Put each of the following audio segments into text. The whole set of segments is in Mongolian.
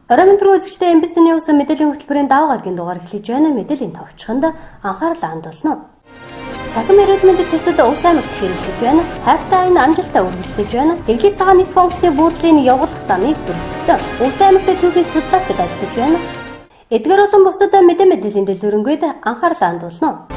Оройн өдрөө үзэгчдээ MBC-ний усан мэдээллийн хөтөлбөрийн даваа гарагийн дугаар эхлэж байна. Мэдээллийн товчхонд анхаарал хандуулна. Цахим эрүүл мэндэд төсөл улс аймагт хэрэгжиж байна. Хайртай айн амжилттай үргэлжлэж байна. Дэглээ цагаан нис хонгоцны буудлын явуулах замыг бүртгэлээ. Улс аймагт түүхий судлаачид ажиллаж байна. Эдгээр болон бусад мэдээллийн дэлгүүрэнгээд анхаарал хандуулна.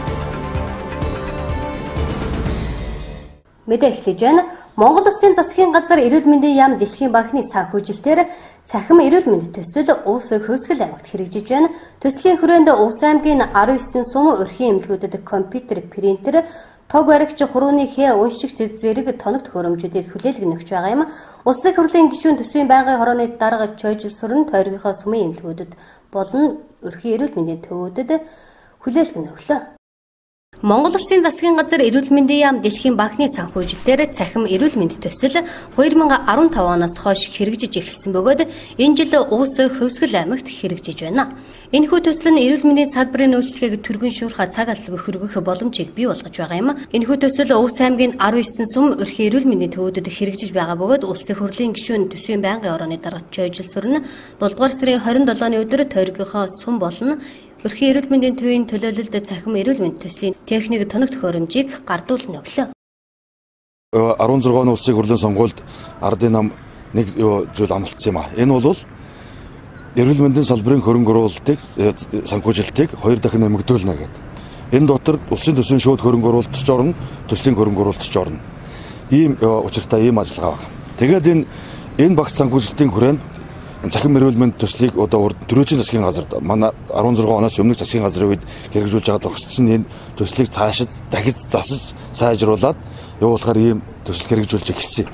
Мэдээ эхлэж байна. Монгол Улсын засгийн газар эрүүл мэндийн яам дэлхийн банкны санхүүжилтээр цахим эрүүл мэнд төсөл улс хөвсгөл аймагт хэрэгжиж байна. Төслийн хүрээнд улс аймгийн 19 сум өрхийн эмнэлгүүдэд компьютер, принтер, тог баригч, хурууны хээ уншигч зэрэг тоногт хөрөмжүүдийг хүлээлгэнэгч байгаа юм. Улсын хурлын гишүүн төсвийн байнгын хорооны дарга чойжилсрын тойргийнхоо сумын эмнэлгүүдэд болон өрхийн эрүүл мэндийн төвүүдэд хүлээлгэнэглөө. Монгол Улсын засгийн газар эрүүл мэндийн яам дэлхийн банкны санхүүжилтээр цахим эрүүл мэнд төсөл 2015 оноос хойш хэрэгжиж эхэлсэн бөгөөд энэ жил улс хөвсгөл аймагт хэрэгжиж байна. Энэхүү төсөл нь эрүүл мэндийн салбарын үйлчлэгийг түргэн шуурхай цаг алтлаг хөргөх боломжийг бий болгож байгаа юм. Энэхүү төсөл улс аймгийн 19 сум өрхийн эрүүл мэндийн төвүүдэд хэрэгжиж байгаа бөгөөд улсын хурлын гишүүн төсвийн байнгын орооны дарга чойжилсрын 7 дугаар сарын 27-ны өдөр тойргийнхоо сум болон өрхийн эрүүл мэндийн төвийн төлөөлөлд цахим эрүүл мэнд төслийн техник тоногт хөрөмжийг гардуулна өглөө. 16 оны улсын хурлын сонгуульд ардын нам нэг зүйл амлагдсан юм а. Энэ бол эрүүл мэндийн салбарын хөрөнгө оруулалтыг санхүүжилтийг 2 дахин нэмэгдүүлнэ гэдэг. Энэ дотор улсын төсвийн шууд хөрөнгө оруулалтч орно, төслийн хөрөнгө оруулалтч орно. Ийм учиртай ийм ажиллагаа байна. Тэгээд энэ багц санхүүжилтийн хүрээнд цахим эрүүл мэнд төслийг одоо дөрөвчийн засгийн газар манай 16 оноос өмнөх засгийн газрын үед хэрэгжүүлж байгаа зохицсон энэ төслийг цаашид дахиж засаж сайжруулад явуулахаар ийм төсөл хэрэгжүүлж эхэлсэн.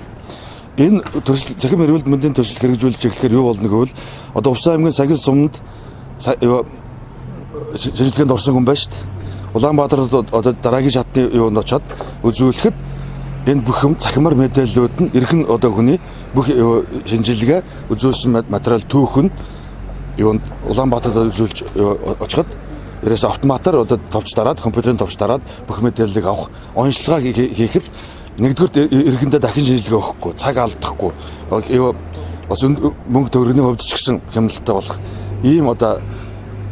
Энэ төсөл цахим эрүүл мэндийн төсөл хэрэгжүүлж эхлэхээр юу болно гэвэл одоо Увсан аймгийн Сагил суманд шинжилгээнд орсон хүн байна шүү дээ. Улаанбаатарт одоо дараагийн шатны юунд очиад үзүүлэхэд энэ бүх юм цахимаар мэдээллүүд нь иргэн одоо хүний бүх шинжилгээ үзүүлсэн материал түүх нь юунд Улаанбаатарт үзүүлж очиход ерөөсө автоматар одоо товч дараад компьютерийн товч дараад бүх мэдээллийг авах онцлогоо хийхэд нэгдүгээр иргэндээ дахин шинжилгээ өгөхгүй, цаг алдахгүй бас мөнгө төгрөгийн хувьд ч гэсэн хямдалтай болох ийм одоо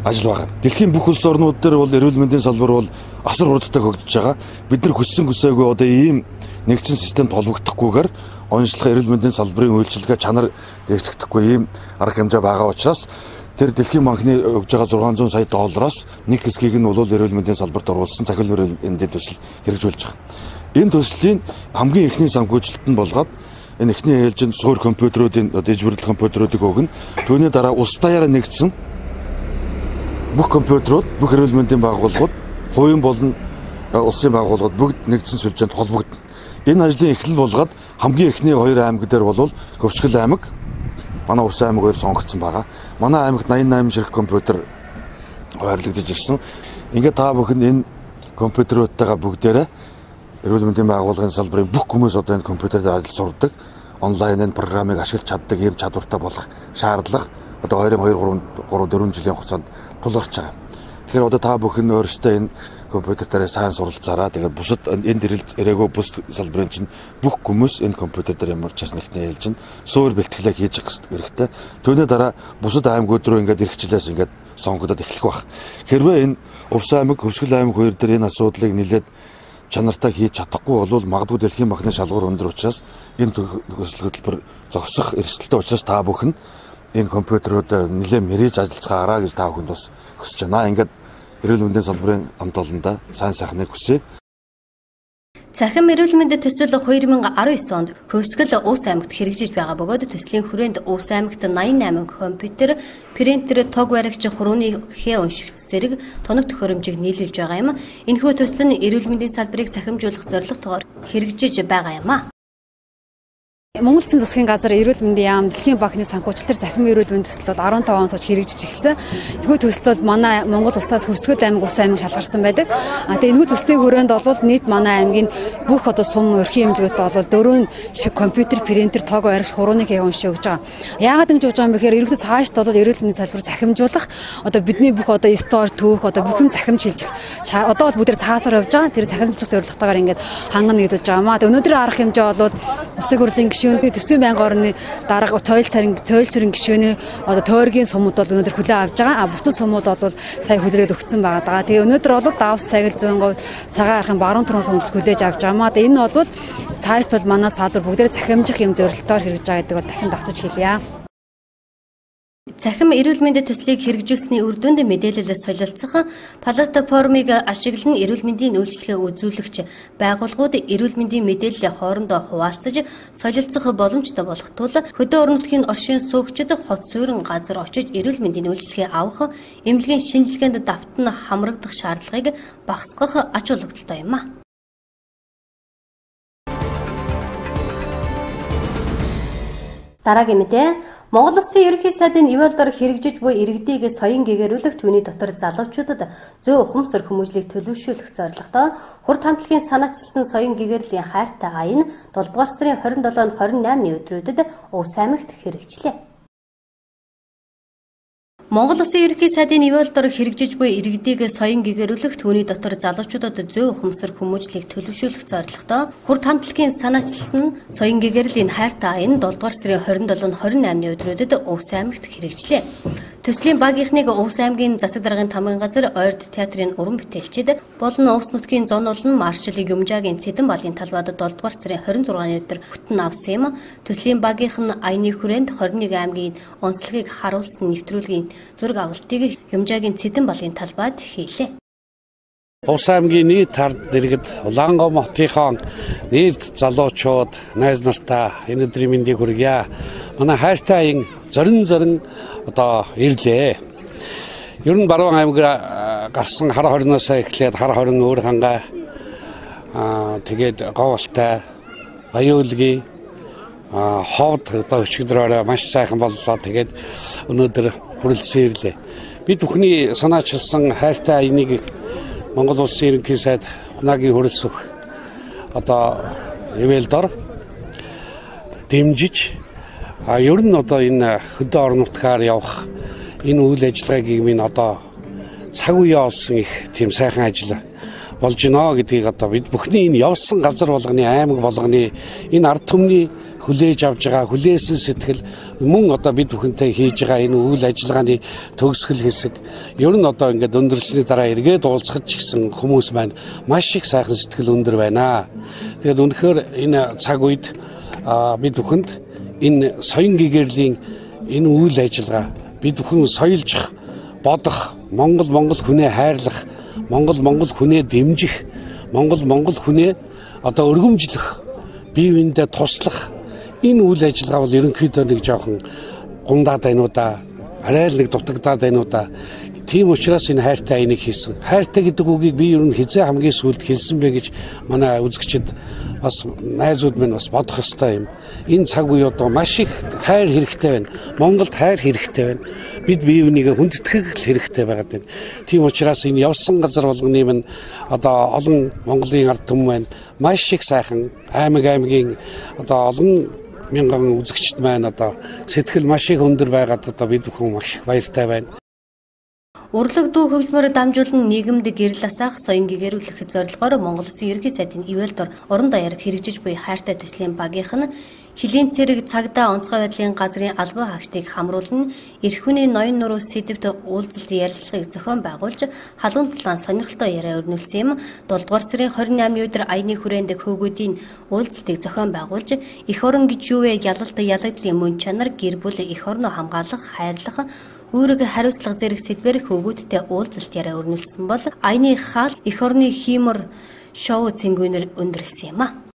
ажил байгаа. Дэлхийн бүх улс орнууд дээр бол эрүүл мэндийн салбар бол асар хурдтай хөгжиж байгаа. Бид нар хүссэн хүсээгүй одоо ийм нэгдсэн системд холбогдохгүйгээр онцлог эрүүл мэндийн салбарын үйлчилгээ чанар дэвшигдэхгүй ийм арга хэмжээ байгаа учраас тэр Дэлхийн банкны өгж байгаа 600 сая доллароос нэг хэсгийг нь бол эрүүл мэндийн салбарт оруулсан цахим эрүүл мэндийн төсөл хэрэгжүүлж байгаа. Энэ төслийн хамгийн эхний санхүүжилт нь болгоод энэ эхний ээлжинд суур компьютеруудын дэжбэрлэл компьютеруудыг өгнө. Түүний дараа улс даяараа нэгдсэн бүх компьютерууд, бүх эрүүл мэндийн байгууллагууд, хувийн болон улсын байгууллагууд бүгд нэгдсэн сүлжээнд холбогдно. Энэ ажлын эхлэл болгоод хамгийн эхний 2 аймаг дээр бол Хөвсгөл аймаг, манай Увсан аймаг хоёр сонгогдсон байгаа. Манай аймагт 88 ширхэг компьютер хуваарлагдаж ирсэн. Ингээд та бүхэн энэ компьютеруудтайгаа бүгдээрээ эрүүл мэндийн байгууллагын салбарын бүх хүмүүс одоо энэ компьютерд ажил сурдаг, онлайн энэ программыг ашиглаж чаддаг ийм чадвартай болох шаардлага одоо 2-3 жилийн хугацаанд тулгарч байгаа. Тэгэхээр одоо та бүхэн өөрсдөө энэ компьютер дээр сайн суралцаараа тэгээд бусад энд ирээгүй бус салбарын чинь бүх хүмүүс энэ компьютер дээр ямар ч нэгтний ээлжинд суур бэлтгэлээ хийж хэрэгтэй. Түүний дараа бусад аймагуд руу ингээд эрхчлээс ингээд сонгогдоод эхлэх байх. Хэрвээ энэ Увсан аймаг, Хөвсгөл аймаг хоёр дээр энэ асуудлыг нэлээд чанартай хийж чадахгүй бол магадгүй дэлхийн банкны шалгуур өндөр учраас энэ төсөл хөтөлбөр зогсох эрсдэлтэй учраас та бүхэн энэ компьютерууд нэлээд мэрэж ажиллацгаараа гэж та бүхэнд бас хүсэж байна. Ингээд эрүүл мэндийн салбарын хамт олонда сайн сайхныг хүсье. Цахим эрүүл мэндийн төсөл 2019 онд Хөвсгөл улс аймагт хэрэгжиж байгаа бөгөөд төслийн хүрээнд улс аймагт 88 компьютер, принтер, тог баригч, хурууны хээ уншигч зэрэг тоногт хөрөмжийг нийлүүлж байгаа юм. Энэхүү төсөл нь эрүүл мэндийн салбарыг цахимжуулах зорилготойгоор хэрэгжиж байгаа юм. Монгол Улсын засгийн газар эрүүл мэндийн яам дэлхийн банкны санхүүжилтээр цахим эрүүл мэндийн төсөл бол 15 оноос хойш хэрэгжиж эхэлсэн. Энэхүү төсөл бол манай Монгол улсаас Хөвсгөл аймаг, Увсан аймаг шалгарсан байдаг. Тэгээ энэхүү төслийн хүрээнд бол нийт манай аймгийн бүх одоо сум өрхийн эмнэлгүүдэд бол 4 шиг компьютер, принтер, тог баригч, хурууны хээ уншиж өгж байгаа. Яагаад ингэж өгж байгаа юм бэхээр ерөнхийдөө цаашд бол эрүүл мэндийн салбарыг цахимжуулах одоо бидний бүх одоо стор түүх одоо бүх юм цахимж шилжих. Одоо бол бүгд цаасаар явж байгаа. Тэр цахимжлах зорилготойгоор ингээд хангана гэдүүлж байгаа маа. Өнөөдрийн арга хэмжээ бол улсын хурлын гишүүн төсвийн байнгын орны дарга соёл цэргийн гишүүний одоо тойргийн сумууд бол өнөөдөр хүлээн авч байгаа. Бусад сумууд бол сая хүлээгээд өгсөн байгаа. Тэгээ өнөөдөр бол Давс Сагил 100% цагаан архын баруун түрүүн сумд хүлээж авч байгаа маа. Энэ бол цааш тул манаас таалбар бүгдээ захимжих юм зорилтоор хэрэгжиж байгаа гэдэг бол дахин давтаж хэлье. Цахим эрүүл мэндийн төслийг хэрэгжүүлсэний үр дүнд мэдээлэл солилцох платформыг ашиглан эрүүл мэндийн үйлчлэгээ үзүүлэгч байгууллагууд эрүүл мэндийн мэдээллийн хоорондоо хуваалцаж солилцох боломжтой болох тул хөдөө орон нутгийн оршин суугчид хот суурин газар очиж эрүүл мэндийн үйлчлэгээ авах эмнэлгийн шинжилгээнд давтан хамрагдах шаардлагыг багасгах ач холбогдолтой юм а. Дараагийн мэдээ Монгол Улсын ерөнхий сайдын ивэлдор хэрэгжиж буй иргэдийг соён гэгэрүүлэх түүний дотор залуучуудад зөв ухамсар хүмүүжлийг төлөвшүүлэх зорилготой хурд хамтлагийн санаачилсан соён гэгэрлийн хайртай аян 7 дугаар сарын 27-28-ны өдрүүдэд Увс аймагт хэрэгжлээ. Монгол Улсын ерөнхий сайдын ивэлдор хэрэгжиж буй иргэдийг соён гэгэрүүлэх түүний дотор залуучуудад зөв ухамсар хүмүүжлийг төлөвшүүлэх зорилготой хурд хамтлагийн санаачилсан соён гэгэрлийн хайртай аян 7 дугаар сарын 27-28-ны өдрүүдэд Увс аймагт хэрэгжлээ. Төслийн багийнхныг Увс аймгийн засаг даргын тамгын газар Ойрд театрын уран бүтээлчид болон Увс нутгийн зон олон маршал Юмжаагийн цэдэн балын талбайд 7 дугаар сарын 26-ны өдөр бүтэн авсан юм. Төслийн багийнх нь аяны хүрээнд 21 аймгийн онцлогийг харуулсан нэвтрүүлгийн зураг авалтыг Юмжаагийн цэдэн балын талбайд хийлээ. Увс аймгийн нийт ард иргэд Улаангом хотынхон нийт залуучууд найз нартаа энэ өдрийн мэндийг хүргье. Манай хайртай аян зорин одоо ирлээ. Ер нь баруун аймаг гарсан хар хорноос эхлээд хар хорин өөр хангаа тэгээд говьалтай аюулгүй ховд одоо өчигдрөөрөө маш сайхан боллоо. Тэгээд өнөөдөр хүрэлцэн ирлээ. Бид бүхний санаачилсан хайртай аяныг Монгол Улсын ерөнхий сайд хунагийн хүрэлцэх одоо ивэлдор дэмжиж ер нь одоо энэ хөдөө орон нутгаар явах энэ үйл ажиллагааг минь одоо цаг үе олсон их тийм сайхан ажил болж гинэ гэдгийг одоо бид бүхний энэ явсан газар болгоны аймаг болгоны энэ ард түмний хүлээж авж байгаа хүлээсэн сэтгэл мөн одоо бид бүхэнтэй хийж байгаа энэ үйл ажиллагааны төгсгөл хэсэг ер нь одоо ингээд өндөрсөний дараа эргээд уулзах ч гэсэн хүмүүс маань маш их сайхан сэтгэл өндөр байна. Тэгээд үнэхээр энэ цаг үед бид бүхэнд энэ соён гэгэрлийн энэ үйл ажиллагаа бид бүхэн соёлжих, бодох, Монгол хүнээ хайрлах, Монгол хүнээ дэмжих, Монгол хүнээ одоо өргөмжлөх, бие биендээ туслах энэ үйл ажиллагаа бол ерөнхийдөө нэг жоохон гундаад байна уу да, арай л нэг дутагдаад байна уу да. Тийм учраас энэ хайртай аяныг хийсэн. Хайртай гэдэг үгийг би ер нь хизээ хамгийн сүүлд хэлсэн бэ гэж манай үзэгчид бас найзууд минь бас бодох ёстой юм. Энэ цаг үе одоо маш их хайр хэрэгтэй байна. Монголд хайр хэрэгтэй байна. Бид бие бинийгээ хүндэтгэх хэрэгтэй байгаад байна. Тийм учраас энэ явсан газар болгоны минь одоо олон Монголын ард түмэн байна. Маш их сайхан аймгийн одоо олон мянган үзэгчд маань одоо сэтгэл маш их өндөр байгаад одоо бид бүхэн маш их баяртай байна. Урлаг дүү хөгжмөөр дамжуулан нийгэмд гэрэл асаах соён гэгэрүүлэх зорилгоор Монгол Улсын ерөнхий сайдын ивэлдор орон даяар хэрэгжиж буй хайртай төслийн багийнх нь Хилийн цэрэг цагдаа онцгой байдлын газрын албан хаагчдыг хамруулан эрх хүний ноён нуруу сэдвт уулзалт ярилцлагыг зохион байгуулж халуун талаан сонирхолтой яриа өрнүүлсэн юм. 7 дугаар сарын 28-ны өдөр аяны хүрээнд хөөгүүдийн уулзалтыг зохион байгуулж эх орон гэж юу вэ гялалт ялагдлын мөн чанар гэр бүл эх орноо хамгаалах хайрлах үүрэг хариуцлага зэрэг сэдвээр хөөгүүдтэй уулзалт яриа өрнүүлсэн бол аяны хаал эх орны хиймор шоу цэнгүүнээр өндөрлсөн юм а.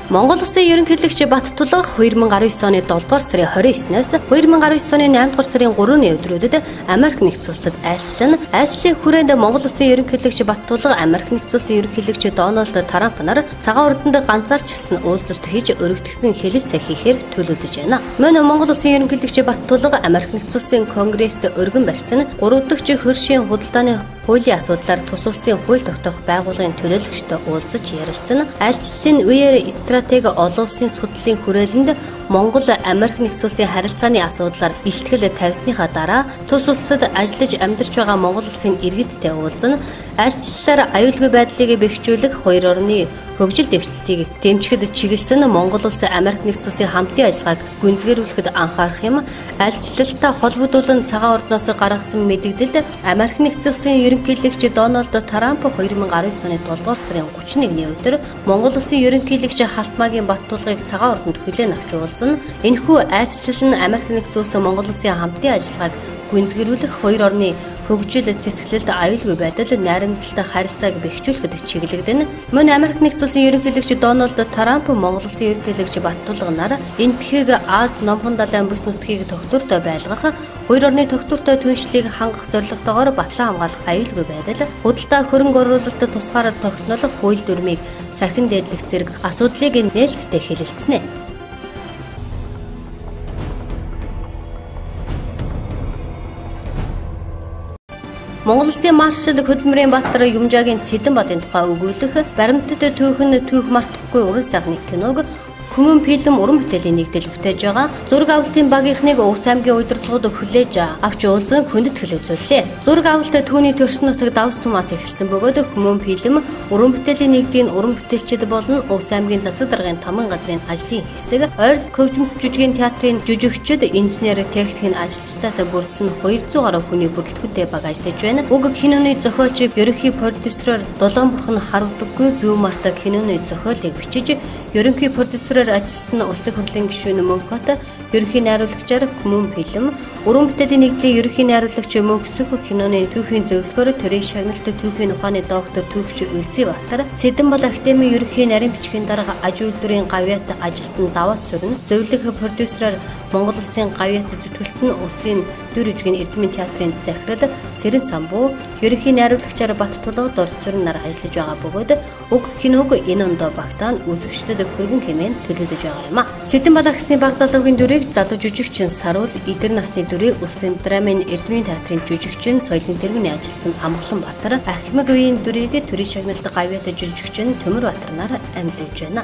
Монгол Улсын ерөнхийлөгч Баттулга 2019 оны 7 дугаар сарын 29-ноос 2019 оны 8 дугаар сарын 3-ны өдрүүдэд Америк нэгдсэн улсад айчлалын хүрээнд Монгол Улсын ерөнхийлөгч Баттулга Америк нэгдсэн улсын ерөнхийлөгч Дональд Трамп нар цагаан урданд ганцаарчилсан уулзалт хийж өргөдгсөн хэлэлцээ хийхээр төлөвлөж байна. Мөн Монгол Улсын ерөнхийлөгч Баттулга Америк нэгдсэн улсын конгресст өргөн барьсан 3 дахь хөршийн худалдааны хуулийн асуудлаар тус улсын хууль тогтоох байгууллагын төлөөлөгчтэй уулзаж ярилцсан. Айлчлалын үеэр стратеги олон улсын судлалын хүрээлэнд Монгол Америк нэгдсэн улсын харилцааны асуудлаар илтгэл тавьсныхаа дараа тус улсад ажиллаж амьдарч байгаа Монгол улсын иргэдтэй уулзсан. Айлчлалаар аюулгүй байдлыг бэхжүүлэх хоёр орны хөгжил дэвшлэлийг дэмжихэд чиглэсэн Монгол улс Америк нэгдсэн улсын хамтын ажиллагааг гүнзгийрүүлэхэд анхаарах юм. Айлчлалтай холбогдуулан цагаан ордноос гаргасан мэдээлэлд Америк нэгдсэн улсын ерөнхийлөгч Дональд Трамп 2019 оны 7 дугаар сарын 31-ний өдөр Монгол улсын ерөнхийлөгч Халтмаагийн баттуулгыг цагаан ордонд хүлээн авч уулзсан. Энэхүү айлчлал нь Америк нэгдсэн улсын Монгол улсын хамтын ажиллагааг гүнзгийрүүлэх хоёр орны хөгжил цэцгэлэлд аюулгүй байдал найрамдалтай харилцааг бэхжүүлэхэд чиглэгдэн. Мөн Америк нэгдсэн улсын ерөнхийлөгч Дональд Трамп Монгол улсын ерөнхийлөгч Баттулганаар энэтхэг Аз номхон далайн бүс нутгийг тогтвортой байлгах, хоёр орны тогтвортой түншлийг хангах зорилготойгоор батлан хамгаалах аюулгүй байдал, худалдаа хөрөнгө оруулалт тусгаараа тогтнолох хууль дүрмийг сахин дээдлэх зэрэг асуудлыг нээлттэй хэлэлцэнэ. Монгол улсын маршал хөтөлбөрийн Баатар Юмжаагийн Цэдэн балын тухай өгүүлэх баримтат түүхэн түүх мартахгүй уран сайхны киног Хүмүүн фильм уран бүтээлийн нэгдэл бүтээж байгаа. Зураг авалтын багийнхныг Уус аймгийн удирдлагууд хүлээж авч уулзан хүндэтгэл үзүүллээ. Зураг авалт түүний төрсөн нутаг давс сумаас эхэлсэн бөгөөд Хүмүүн фильм уран бүтээлийн нэгдийн уран бүтээлчид болон Уус аймгийн засаг даргын таман газрын ажлын хэсэг, ойр хөгжмөд жүжигний театрын жүжигчид, инженер, техникийн ажилчдаас бүрдсэн 200 гаруй хүний бүрэлдэхүүнтэй баг ажиллаж байна. Уг киноны зохиолч ерөнхий продюсероор Долоон бурхан харавдаггүй Бүү Мартаг киноны зохиолыг бичиж, ерөнхий продюсероор ажилласан улсын хурлын гишүүн Мөнхбат, ерөнхий найруулагчаар Хүмүүн фильм, уран бүтээлийн нэгдлийн ерөнхий найруулагч Мөнхсөх киноны түүхийн зөвлөхөөр төрийн шагналт түүхийн ухааны доктор түүхч Үлзий Баатар, Цэдэн бол академийн ерөнхий нарийн бичгийн дарга аж үйлдвэрийн гавьяат ажилтан даваас сөрн, зөвлөх продюсераар Монгол улсын гавьяат зүтгэлтэн улсын дүр үжгийн эрдэмийн театрын захирал Цэрэн Самбуу, ерөнхий найруулагчаар Баттулга Дорж Сүрэн нар ажиллаж байгаа бөгөөд уг киног энэ ондоо багтаан үзэгчдэд хөргөн хэмээн төлөвлөж байгаа юм а. Цэдэн балаа гэсний баг залуугийн дүрийг залуу жүжигчин Саруул, эдгээр насны дүрийг улсын драмын эрдэмийн театрын жүжигчин Соёлын тэргүүний ажилтан Амгалан Баатар, Ахмаг үеийн дүрийг төрийн шагналт гавьяат жүжигчин Төмөр Баатар нар амьлаж байна.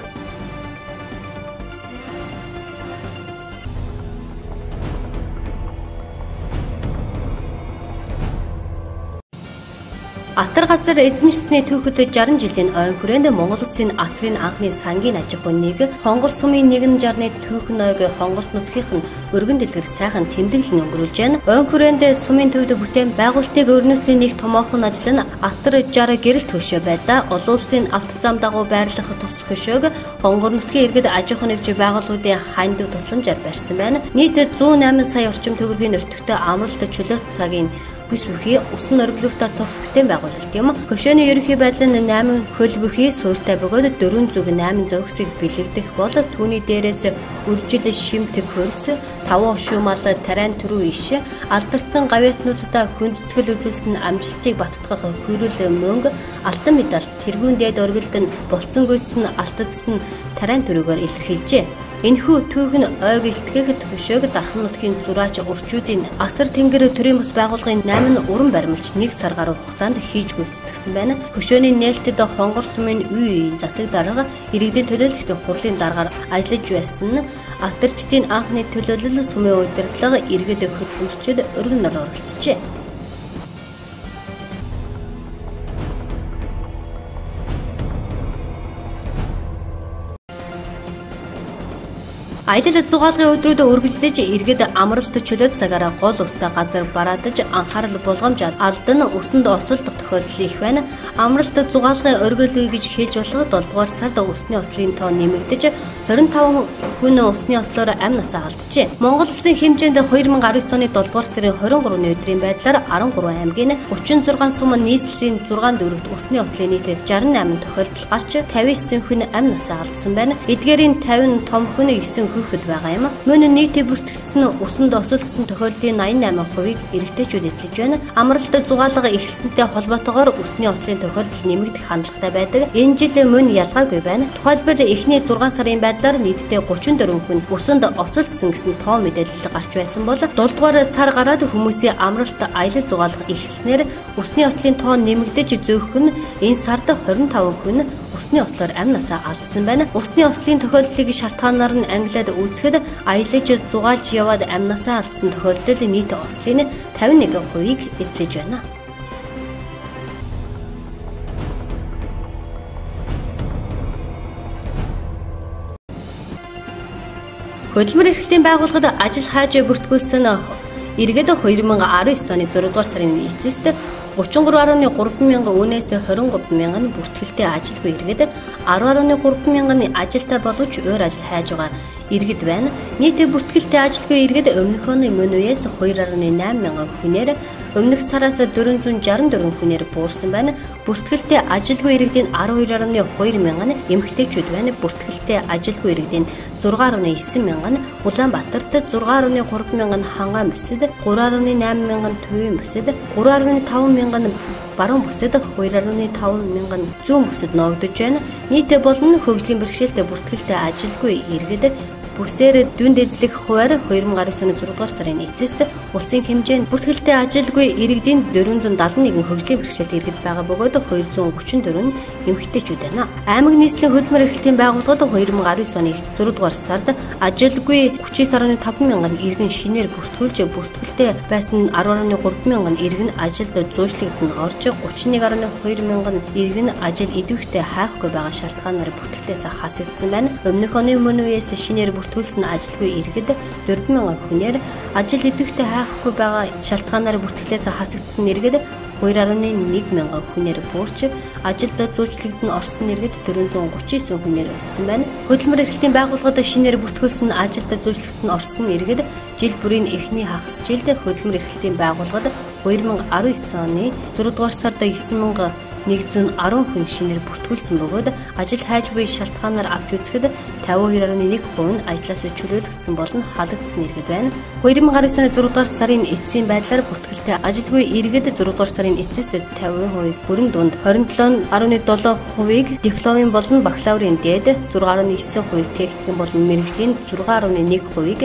Атар газар эзэмшсэний түүхэд 60 жилийн ойн хүрээнд Монгол улсын Атрын анхны сангийн аж ахуйн нэг хонгор сумын 160-ны түүхэн ойг хонгорт нутгийнх нь өргөн дэлгэр сайхан тэмдэглэн өнгөрүүлж байна. Ойн хүрээнд сумын төвд бүтээн байгуулалтыг өрнөсний нэг томоохон ажил нь Атар 60 гэрэл төшөө байлаа. Олон улсын авто зам дагуу байрлах тус хөшөөг хонгор нутгийн иргэд аж ахуй нэгж байгууллагуудын ханд тусламжаар барьсан байна. Нийт 108 сая орчим төгрөгийн өртөгтэй амралт чөлөөт цагийн бүс бүхий усан оргилууртай цогц бүтээн байгуулалт юм. Хөшөөний ерөнхий байдал нь 8 хөл бүхий суурьтай бөгөөд 4 зүг 8 зөөгсийг бэлэгдэх бол түүний дээрээс үржил шимтэг хөрс, 5 ушуу мал тариан төрүү иш, алдартан гавьяатнуудаа хүндэтгэл үзүүлсэн амжилтыг баттгах хөрөл мөнгө, алтан медаль, тэргүүн дээд оргилд нь булцсан гүйсэн алтадсан тариан төрөөгөөр илэрхийлжээ. Энэхүү түүхэн ойг илтгэхэд хөшөөг дархан нутгийн зураач урчуудын асар тэнгэр төрийн бус байгууллагын 8 уран баримлч 1 сар гаруй хугацаанд хийж гүйцэтгэсэн байна. Хөшөөний нээлттэд хонгор сумын үеийн засаг дарга, иргэдийн төлөөлөгчдийн хурлын даргаар ажиллаж байсан нь Атарчдын анхны төлөөлөл сумын удирдлага иргэд хөтлөгчд өргөнөөр оролцжээ. Аялал зугаалгын өдрүүд өргөжлөж иргэд амралт чөлөөт цагаараа гол устай газар бараадаж анхаарал болгоомж алдан усанд осолдох тохиолдол их байна. Амралт зугаалгын оргил үе гэж хэлж болох 7 дугаар сард усны ослын тоо нэмэгдэж 25 хүн усны ослоор амь насаа алджээ. Монгол улсын хэмжээнд 2019 оны 7 дугаар сарын 23-ны өдрийн байдлаар 13 аймгийн 36 сум нийслэлийн 6 дүүрэгт усны ослын нийт 68 тохиолдол гарч 59 хүн амь насаа алдсан байна. Эдгээрийн 50 том хүн 9 зохиогдоход байгаа юм. Мөн нийтийн бүртгэгдсэн усанд осолдсон тохиолдлын 88%-ийг эрэгтэйчүүд эзлэж байна. Амралт зугаалга эхэлсэнтэй холбоотойгоор усны ослын тохиолдол нэмэгдэх хандлагатай байдаг. Энэ жил мөн ялгаагүй байна. Тухайлбал эхний 6 сарын байдлаар нийтдээ 34 хүн усанд осолдсон гэсэн тоо мэдээлэл гарч байсан бол 7 дугаар сар гараад хүмүүсийн амралт аялал зугаалга эхэлснээр усны ослын тоо нэмэгдэж зөөхөх нь энэ сард 25 хүн усны ослоор амь насаа алдсан байна. Усны ослын тохиолдлыг шалтгаанаар нь англиад үүсгэхэд аялаж зугаалж яваад амь насаа алдсан тохиолдол нийт ослын 51%-ийг эзлэж байна. Хөтөлбөр эрхлэлтийн байгууллагад ажил хайж бүртгүүлсэн иргэд 2019 оны 6 дугаар сарын эцэст 33.3 мянган үнээс 23 мянган бүртгэлтэй ажилгүй иргэд 10.3 мянган ажилтай боловч өөр ажил хайж байгаа иргэд байна. Нийт бүртгэлтэй ажилгүй иргэд өмнөх оны мөн үеэс 2.8 мянган хүнээр өмнөх сараас 464 хүнээр буурсан байна. Бүртгэлтэй ажилгүй иргэдийн 12.2 мянган эмэгтэйчүүд байна. Бүртгэлтэй ажилгүй иргэдийн 6.9 мянган Улаанбаатарт 6.3 мянган хангаан бүсэд 3.8 мянган төвийн бүсэд 3.5 мянган баруун бүсэд 2.5 мянган зүүн бүсэд ногдож байна. Нийт болон хөгжлийн бэрхшээлтэй бүртгэлтэй ажилгүй иргэд бүсээр дүнд эзлэх хуваар 2019 оны 6 дугаар сарын эцэст улсын хэмжээнд бүртгэлтэй ажилгүй иргэдийн 471 хөгжлийн бэрхшээлтэй иргэд байгаа бөгөөд 234 эмэгтэйчүүд байна. Аймаг нийслэлийн хөтөлбөр эрхлэлтийн байгууллагад 2019 оны 6 дугаар сард ажилгүй 39.5 мянган иргэн шинээр бүртгүүлж бүртгэлтэй байсан 10.3 мянган иргэн ажилд зуучлагдсан орж 31.2 мянган иргэн ажил идэвхтэй хайхгүй байгаа шалтгаанаар бүртгэлээс хасагдсан байна. Өмнөх оны мөн үеэс шинээр бүртгүүлсэн ажилгүй иргэд 4 мянган хүнээр ажил идэвхтэй хайхгүй байгаа шалтгаанаар бүртгэлээс хасагдсан иргэд 2.1 мянган хүнээр буурч ажилд зуучлагдсан орсон иргэд 439 хүнээр өссөн байна. Хөтөлбөр эрхлэлтийн байгууллагад шинээр бүртгүүлсэн ажилд зуучлагдсан орсон иргэд жил бүрийн эхний хагас жилд хөтөлбөр эрхлэлтийн байгууллагад 2019 оны 6 дугаар сард 9110 хүн шинээр бүртгүүлсэн бөгөөд ажил хайж буй шалтгаанаар авч үзэхэд 52.1% нь ажлаас чөлөөлөгдсөн болон халагдсан иргэд байна. 2019 оны 6 дугаар сарын эцсийн байдлаар бүртгэлтэй ажилгүй иргэд 6 дугаар сарын эцэст 50% бүрэн дунд 27.7%-ийг дипломын болон бакалаврын дээд 6.9%-ийг техникийн болон мэргэжлийн 6.1%-ийг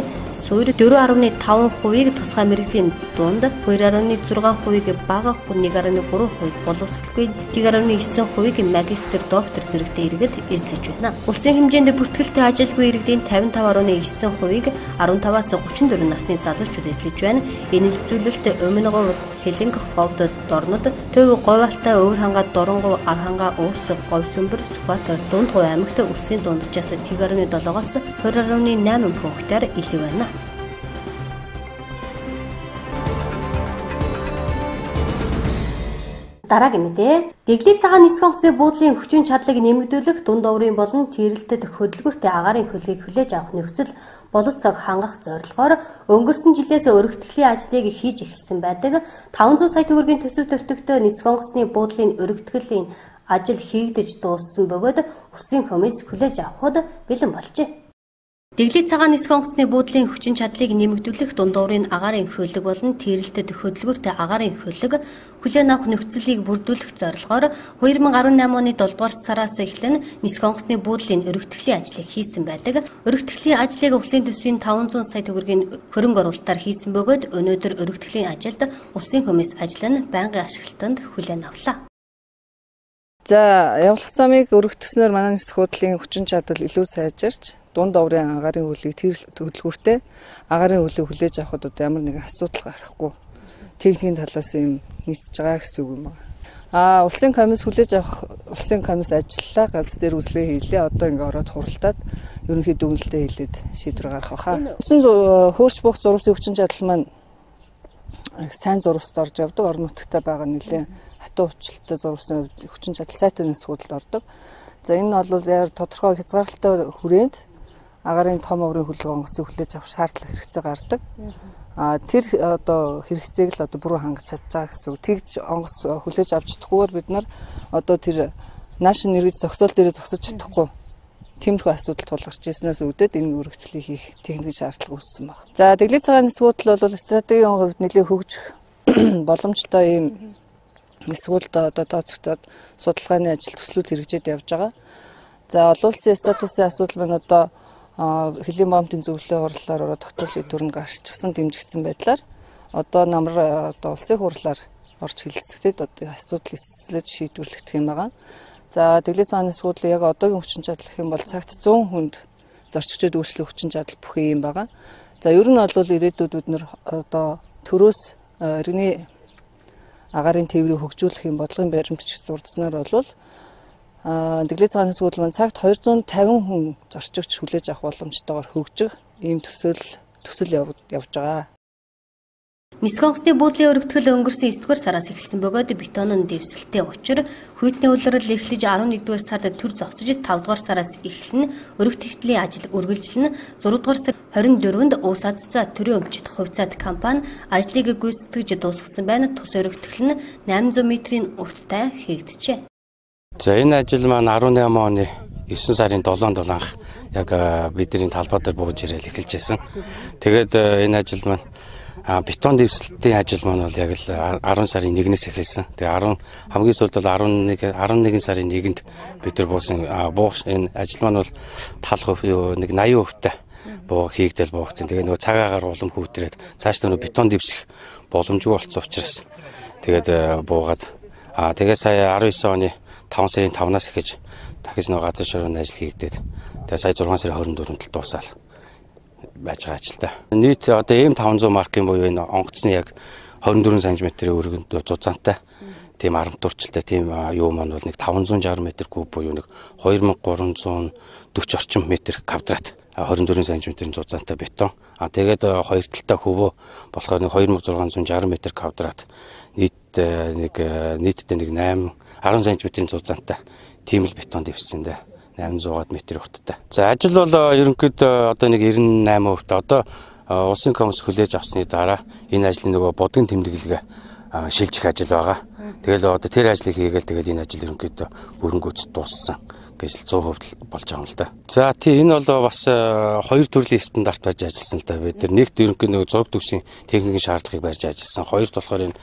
суур 4.5%-ийг тусгай мэргэжлийн дунд 2.6%-ийг бага 1.3%-ийг боловсролгүй 1.9%-ийг магистр доктор зэрэгтэй иргэд эзлэж байна. Улсын хэмжээнд бүртгэлтэй ажилгүй иргэдийн 55.9%-ийг 15-аас 34 насны залуучууд эзлэж байна. Энэ үзүүлэлт өмнө говь, Сэлэнг, Ховд, Дорнод, Төв, Говьалтай, Өвөрхангаа, Дорнгов, Архангаа, Уус, Говь Сүмбэр, Сүхбаатар, Дундгов аймагт улсын дунджаас 1.7-оос 2.8 пунктаар илүү байна. Дараагийн мэдээ. Дэглий цагаан нисэх онгоцны буудлын хүчин чадлыг нэмэгдүүлэх дунд оврын болон тэрэлтэд хөдөлгөөртэй агаарын хөлгийг хүлээж авах нөхцөл боловцоог хангах зорилгоор өнгөрсөн жилээс өргөтгөлийн ажлыг хийж эхэлсэн байдаг. 500 сая төгрөгийн төсөв төртөгтэй нисэх онгоцны буудлын өргөтгөлийн ажил хийгдэж дууссан бөгөөд улсын комисс хүлээж авахд бэлэн болжээ. Дэглий цагаан нисэх онгоцны буудлын хүчин чадлыг нэмэгдүүлэх дунд оврын агаарын хөлөг болон тэрэлтэд хөдөлгөөртэй агаарын хөлөг хүлээн авах нөхцөлийг бүрдүүлэх зорилгоор 2018 оны 7 дугаар сараас эхлэн нисэх онгоцны буудлын өргөтгөлийн ажлыг хийсэн байдаг. Өргөтгөлийн ажлыг улсын төсвийн 500 сая төгрөгийн хөрөнгө оруулалтаар хийсэн бөгөөд өнөөдөр өргөтгөлийн ажилд улсын комисс ажил нь байнгын ашиглалтанд хүлээн авлаа. За, явуулах замыг өргөтгснээр манай нисэх буудлын хүчин чадал илүү сайжирч дунд оврын агаарын хөлийг тэрэлт хөдөлгөөртэй агаарын хөлийг хүлээж авахд ямар нэгэн асуудал гарахгүй техникийн талаас юм нийцж байгаа гэсэн үг юм байна. Улсын комисс хүлээж авах улсын комисс ажиллаа галз дээр үзлээ хийлээ. Одоо ингээ ороод хуралдаад ерөнхий дүгнэлтэд хэлээд шийдвэр гаргах баха. Хөөрч буух зурвсын хүчин чадал маань сайн зурваст орж явдаг. Орон нутагтаа байгаа нэлээ хатуу уучлалтай зурвасны хүчин чадал сайтай нисэх буудлд ордог. За энэ нь бол яар тодорхой хязгаарлалтай хүрээнд агаарын том оврын хөлөг онгоцыг хүлээж авах шаардлага хэрэгцээ гардаг. Тэр одоо хэрэгцээг л одоо бүрэн хангаж чадж байгаа гэсэн үг. Тэгж онгоц хүлээж авч чадахгүйгээр бид нар одоо тэр наашин нэргэж зогсоол дээрээ зогсож чадахгүй. тиймэрхүү асуудал тулгарч ирснээс үүдээд энэ өргөдлийг хийх техник шаардлага үүссэн байна. За дэглээ цагаан нисгүүтэл бол стратегийн хувьд нэлээд хөгжих боломжтой ийм нисгүүлд одоо тооцогдоод судалгааны ажил төслүүд хэрэгжээд явж байгаа. За олон улсын статусын асуудал маань одоо хөлийн бомбын зөвлөлийн хурлаар тогтвол шийдвэр нь гарчихсан дэмжигдсэн байдлаар одоо намар одоо улсын хурлаар орж хэлэлцэхэд одоо асуудал эцэслэж шийдвэрлэгдэх юм байгаа. За дэглээ цагаан нисгүүл яг одоогийн хүчин чадал гэх юм бол цагт 100 хүнд зорчигчд үйлчлэх хүчин чадал бүхэн юм байгаа. За ер нь бол ирээдүйд бид нэр одоо төрөөс иргэний агаарын тээврийг хөгжүүлэх юм бодлогын баримтч дурдсанаар бол дэглээ цагаан нисгүүл маань цагт 250 хүн зорчигч хүлээж авах боломжтойгоор хөгжих ийм төсөл явж байгаа. Нисэх онгоцны буудлын өргөтгөл өнгөрсөн 9-р сараас эхэлсэн бөгөөд бетон нь дэвсэлтэй учир хүйтний улирал эхлэж 11-р сард төр зогсож 5-р сараас эхлэн өргөтгөлийн ажил үргэлжлэн 6-р сар 24-нд Ус Азцаа төрийн өмчит хувьцаат компани ажлыг гүйцэтгэж дуусгасан байна. Тус өргөтгөл нь 800 метрийн урттай хийгджээ. За энэ ажил маань 18 оны 9 сарын 7-нд анх яг бидний талбай дээр бууж ирэл эхэлжсэн. Тэгээд энэ ажил маань бетон дэвсэлтийн ажил маань бол яг л 10 сарын 1-ээс эхэлсэн. Тэгээ хамгийн сүүлд бол 11 сарын 1-нд бид нар буусан энэ ажил маань бол тал хувь 80%-тай буу хийгдэл буугцсан. Тэгээ нөгөө цагаагаар улам хүүтрээд цааш нөгөө бетон дэвсэх боломжгүй болсон учраас тэгээд буугаад тэгээ сая 19 оны 5 сарын 5-наас эхэж дахиж нөгөө газар шорооны ажил хийгдээд тэгээ сая 6 сарын 24-нд дуусаал байж байгаа ажилтай. Нийт одоо M500 маркийн буюу энэ онгоцны яг 24 см-ийн өргөнд зузаантай тийм арамтуурчтай тийм юу маань бол нэг 560 м3 буюу нэг 2340 орчим метр квадрат 24 см-ийн зузаантай бетон. Тэгээд хоёр талтай хөвөө болохоор нэг 2660 м квадрат нийтдээ нэг 10 см-ийн зузаантай тийм л бетон дэвссэн дээ. 800 метр урттай. За ажил бол ерөнхийдөө одоо нэг 98% одоо улсын комисс хүлээж авсны дараа энэ ажлын нөгөө будгийн тэмдэглэгээ шилжих ажил байгаа. Тэгэл одоо тэр ажлыг хийгээл тэгээд энэ ажил ерөнхийдөө хөрөнгөж дууссан гэж 100% болж байгаа юм л да. За тий энэ бол бас хоёр төрлийн стандарт барьж ажилласан л да. Бид нар нэгт ерөнхийдөө зураг төгсийн техникийн шаардлагыг барьж ажилласан. Хоёрт болохоор энэ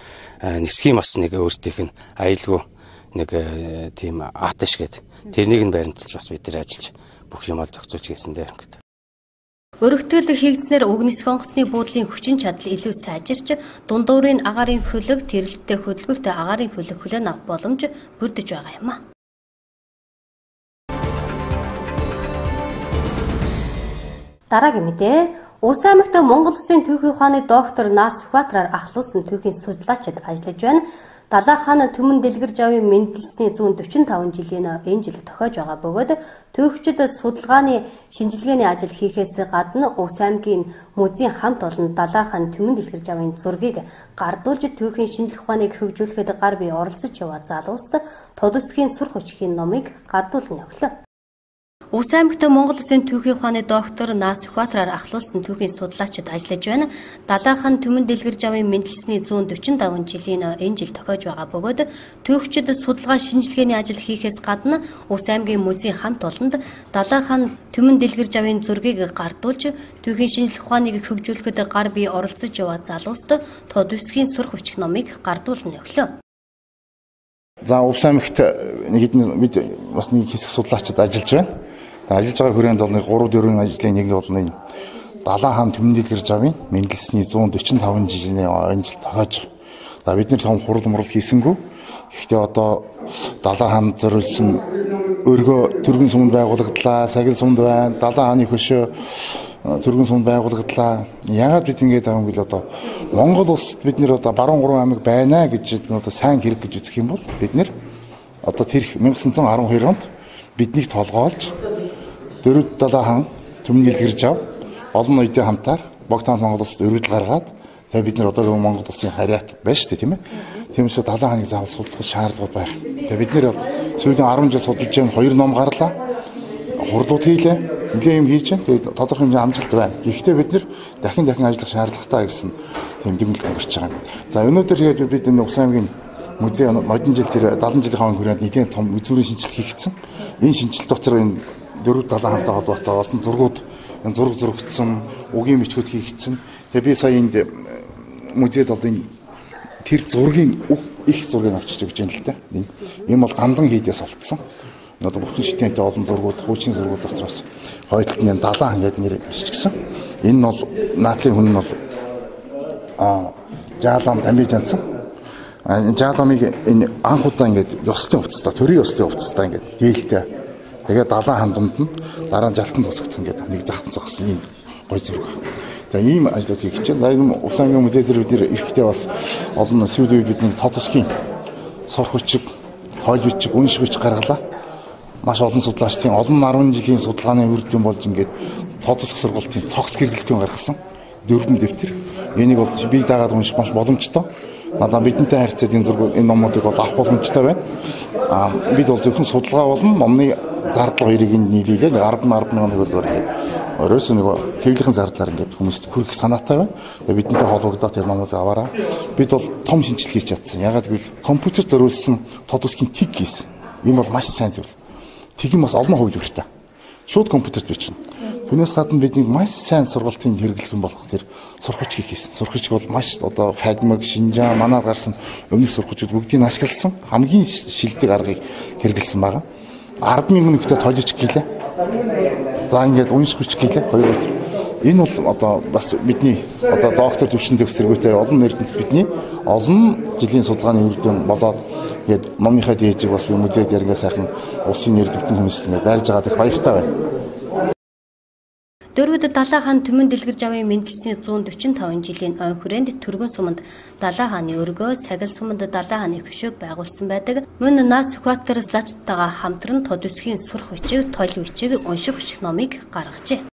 нисхийн бас нэг өөрсдийнх нь аюулгүй нэг тийм аташ гэдэг тэрнийг нь баримталж бас бид нар ажиллаж бүх юмаа зохицуулж хийсэн дээ хэрэгтэй. Өргөтгөл хийгдснээр уг нисэх онгоцны буудлын хүчин чадал илүү сайжирч дундуурын агаарын хөлөг тэрэлттэй хөдөлгөөртэй агаарын хөлөг хүлээн авах боломж бүрдэж байгаа юм а. Дараагийн мэдээ Улс аймагт Монгол Улсын түүхийн ухааны доктор Нас Сүхбаатараар ахлуулсан түүхийн судлаачид ажиллаж байна. Далай хаан түмэн дэлгэрж авын мэндэлсний 145 жилийн энэ жил тохиож байгаа бөгөөд түүхчид судалгааны шинжилгээний ажил хийхээс гадна Улс аймгийн музейн хамт олон далай хаан түмэн дэлгэрж авын зургийг гардуулж түүхийн шинжлэх ухааныг хөгжүүлэхэд гар бие оролцож яваа залууст тод үсгийн сүр хүчгийн номыг гардуулан өглөө. Улс аймагт Монгол Улсын түүхийн ухааны доктор Нас Сүхбаатараар ахлуулсан түүхийн судлаачид ажиллаж байна. Далай хаан түмэн дэлгэрж авын мэндэлсний 145 жилийн энэ жил тохиож байгаа бөгөөд түүхчид судалгаа шинжилгээний ажил хийхээс гадна Улс аймгийн музейн хамт олонд далай хаан түмэн дэлгэрж авын зургийг гардуулж түүхийн шинжлэх ухааныг хөгжүүлэхэд гар бие оролцож яваа залууст тод үсгийн сүр хүчиг номыг гардуулан өглөө. За Улс аймагт нэг хэдэн бид бас нэг хэсэг судлаачид ажиллаж байна. Ажиллаж байгаа хүрээнд бол 3-4 ажлын нэг бол энэ далай хаан түмэн дэлгэрж авын мэндэлсний 145 жилийн энэ жил тохиож. За бид нар том хурал мурал хийсэнгүү. Гэхдээ одоо далай хаан зориулсан өргөө түргэн сумд байгуулагдлаа, сагил сумд байна, далай хааны хөшөө түргэн сумд байгуулагдлаа. Яагаад бид ингэж байгаа юм бэ одоо Монгол улсад бид нэр одоо баруун 3 аймаг байна гэж одоо сайн хэрэг гэж үзэх юм бол бид нэр одоо тэр 1912 онд биднийг толгоолж дөрөв далай хаан түмэн дэлгэрж ав олон ноёдын хамтаар богтаанд Монгол улсад өргөдөл гаргаад тэгээ бид нар одоо Монгол улсын харьяат байна шүү дээ тийм ээ. Тиймээс далай хааныг заавал судлах шаардлагууд байх. Тэгээ бид нэр сүүлийн 10 жил судалж байгаа 2 ном гарлаа. Хурлууд хийлээ. Нэлээд юм хийж байна. Тэгээ тодорхой хэмжээний амжилт байна. Гэхдээ бид нэр дахин ажиллах шаардлагатай гэсэн тэмдэглэл өгч байгаа юм. За өнөөдөр бид энэ Улс аймгийн музей модон жил тэр 70 жилийн хаан хүрээнд нэгэн том үзүүрийн шинжилт хийгдсэн. Энэ шинжилт дотор энэ дөрөв далайн хаантай холбоотой олон зургууд зураг зурагдсан, үгийн бичгүүд хийгдсэн. Тэгээ би сая энд музейд бол энэ тэр зургийн их зургийг авчиж өгч юм л да. Ийм бол гандан хийдээс олдсон. Одоо бүхэн шитэнтэй олон зургууд, хуучин зургууд дотроос хойдолтны далайн хангаад нэр биччихсэн. Энэ нь бол наадлын хүн нь бол жаалам дамжиж анцсан. Жааламыг энэ анхудаа ингээд ёслын хувцастай, төрийн ёслын хувцастай ингээд дээлтэй. Тэгээд далайн хандамд нь дараа нь жалтан цогцогдсон ингээд нэг захтан цогсон юм гой зураг. Тэгээ ийм ажлууд хийх чинь. Энэ Увс аймгийн музей дээр бид эрэхтэй бас олон сүүлийн үед бидний тод усгийн сурах бичиг, тойл бичиг, үнших бичиг гаргалаа. Маш олон судлаачдын олон 10 жилийн судалгааны үр дүн болж ингээд тод усх сургалтын цогц гэргэлтгүйн гаргасан 4 дэвтэр. Энийг бол би дагаад унших маш боломжтой. Надаа бидэнтэй харьцаад энэ зураг энэ номуудыг бол авах боломжтой байна. Бид бол зөвхөн судалгаа болон номны зардлага хоёрыг нийлүүлээд 10 мянган төгрөгөөр ингээд оройс нэг хэвлэхэн зардлаар ингээд хүмүүст хүрэх санаатай байна. Тэгээ бидэнтэй холбогдоод тэр номуудыг аваараа. Бид бол том шинжилгээ хийж чадсан. Ягаад гэвэл компьютер зориулсан тод усгийн тиг хийсэн. Энэ бол маш сайн зүйл. Тэг юм бас олон хувилбартай. Шууд компьютерт бичнэ. Түүнээс гадна бидний маш сайн сургалтын хэрэглэх юм болох тэр сурахч хийсэн. Сурахч бол маш одоо хадмаг, шинжаа, манад гарсан өмнөх сурахчид бүгдийг ашигласан хамгийн шилдэг аргыг хэрэглэсэн байгаа. 10,000 хүнтэй тойлож гэлээ. За ингээд унших хүч гэлээ 2 бот. Энэ бол одоо бас бидний одоо доктор төвшин төгсөргөөтэй олон нэрдэнд бидний олон жилийн судалгааны үр дүн болоод ингээд номынхаа дээжийг бас музейд яргээ сайхан улсын нэрдэгтэн хүмүүст ингээд байрж байгаа дэх баяртай байна. Дөрвөд Далай хаан Түмэн дэлгэр жавын мэндэлсний 145 жилийн он хүрээнд түргэн суманд Далай хааны өргөө, сагил суманд Далай хааны хөшөөг байгуулсан байдаг. Мөн нас Сүхбаатар лачтайгаа хамтран тод үсгийн сурах бичиг, тойл бичиг, унших бичиг номыг гаргажээ.